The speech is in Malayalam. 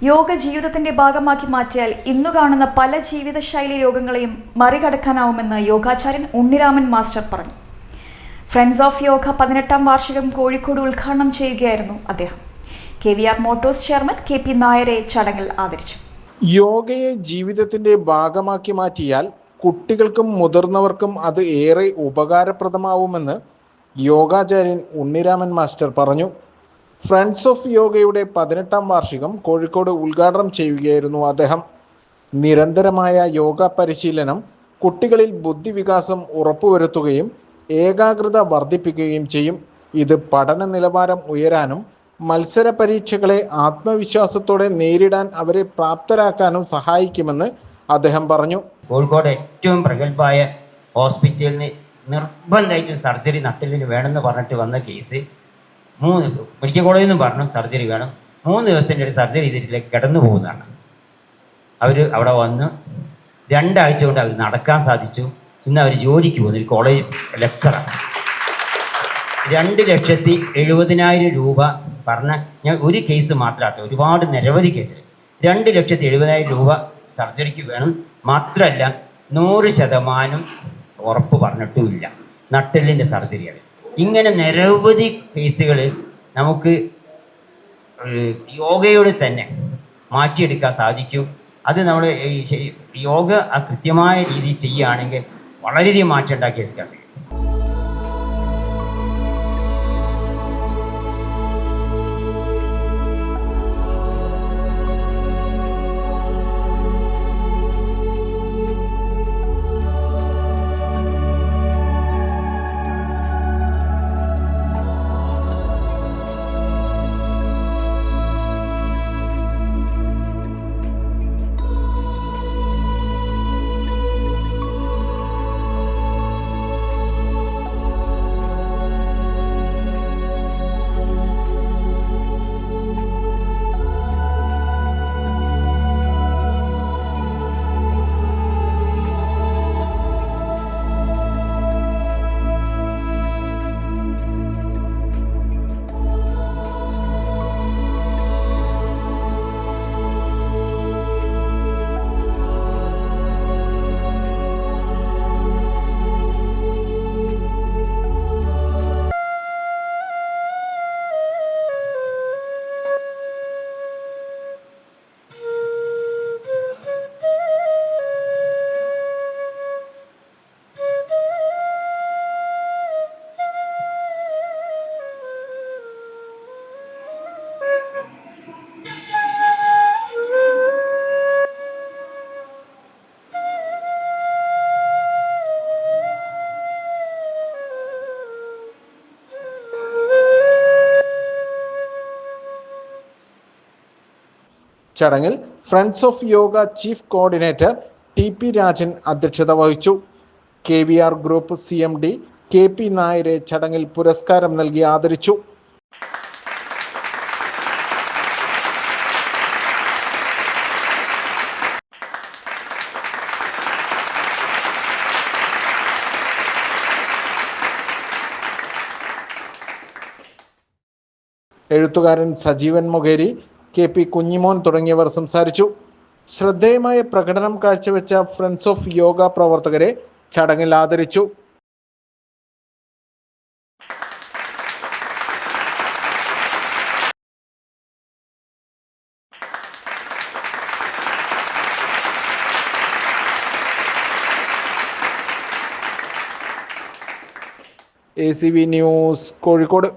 യോഗ ജീവിതത്തിന്റെ ഭാഗമാക്കി മാറ്റിയാൽ ഇന്നു കാണുന്ന പല ജീവിതശൈലി രോഗങ്ങളെയും മറികടക്കാനാവുമെന്ന് യോഗാചാര്യൻ ഉണ്ണിരാമൻ മാസ്റ്റർ പറഞ്ഞു. ഫ്രണ്ട്സ് ഓഫ് യോഗ 18ാം വാർഷികം കോഴിക്കോട് ഉദ്ഘാടനം ചെയ്യുകയായിരുന്നു അദ്ദേഹം. KVR മോട്ടോഴ്സ് ചെയർമാൻ KP നായരെ ചടങ്ങിൽ ആദരിച്ചു. യോഗയെ ജീവിതത്തിന്റെ ഭാഗമാക്കി മാറ്റിയാൽ കുട്ടികൾക്കും മുതിർന്നവർക്കും അത് ഏറെ ഉപകാരപ്രദമാവുമെന്ന് യോഗാചാര്യൻ ഉണ്ണിരാമൻ മാസ്റ്റർ പറഞ്ഞു. ഫ്രണ്ട്സ് ഓഫ് യോഗയുടെ 18ാം വാർഷികം കോഴിക്കോട് ഉദ്ഘാടനം ചെയ്യുകയായിരുന്നു അദ്ദേഹം. നിരന്തരമായ യോഗ പരിശീലനം കുട്ടികളിൽ ബുദ്ധിവികാസം ഉറപ്പുവരുത്തുകയും ഏകാഗ്രത വർദ്ധിപ്പിക്കുകയും ചെയ്യും. ഇത് പഠന നിലവാരം ഉയരാനും മത്സര പരീക്ഷകളെ ആത്മവിശ്വാസത്തോടെ നേരിടാൻ അവരെ പ്രാപ്തരാക്കാനും സഹായിക്കുമെന്ന് അദ്ദേഹം പറഞ്ഞു. കോഴിക്കോട് ഏറ്റവും പ്രഗത്ഭമായ ഹോസ്പിറ്റലിൽ നിർബന്ധമായിട്ട് സർജറി നട്ടിലിന് വേണമെന്ന് പറഞ്ഞിട്ട് വന്ന കേസ് 3 മെഡിക്കൽ കോളേജിൽ നിന്നും പറഞ്ഞു സർജറി വേണം. 3 ദിവസത്തിൻ്റെ ഒരു സർജറി ചെയ്തിട്ടിലേക്ക് കിടന്നു പോകുന്നതാണ്. അവർ അവിടെ വന്ന് 2 ആഴ്ച കൊണ്ട് അവർ നടക്കാൻ സാധിച്ചു. ഇന്ന് അവർ ജോലിക്ക് പോകുന്നു. ഒരു കോളേജ് ലെക്ചറാണ്. 2,70,000 രൂപ പറഞ്ഞ ഞാൻ ഒരു കേസ് മാത്രമാട്ടെ, ഒരുപാട് നിരവധി കേസ്. 2,70,000 രൂപ സർജറിക്ക് വേണം. മാത്രമല്ല 100% ഉറപ്പ് പറഞ്ഞിട്ടുമില്ല നട്ടെല്ലിൻ്റെ സർജറിയാണ്. ഇങ്ങനെ നിരവധി കേസുകൾ നമുക്ക് യോഗയോട് തന്നെ മാറ്റിയെടുക്കാൻ സാധിക്കും. അത് നമ്മൾ യോഗ കൃത്യമായ രീതിയിൽ ചെയ്യുകയാണെങ്കിൽ വളരെയധികം മാറ്റം ഉണ്ടാക്കിയെടുക്കാൻ സാധിക്കും. ചടങ്ങിൽ friends of yoga chief coordinator TP Rajan അധ്യക്ഷത വഹിച്ചു. KVR ഗ്രൂപ്പ് CMD KP നായരെ ചടങ്ങിൽ പുരസ്കാരം നൽകി ആദരിച്ചു. എഴുത്തുകാരൻ സജീവൻ മൊകേരി, KP കുഞ്ഞിമോൻ തുടങ്ങിയവർ സംസാരിച്ചു. ശ്രദ്ധേയമായ പ്രകടനം കാഴ്ചവെച്ച ഫ്രണ്ട്സ് ഓഫ് യോഗ പ്രവർത്തകരെ ചടങ്ങിൽ ആദരിച്ചു. ACV news Kozhikode.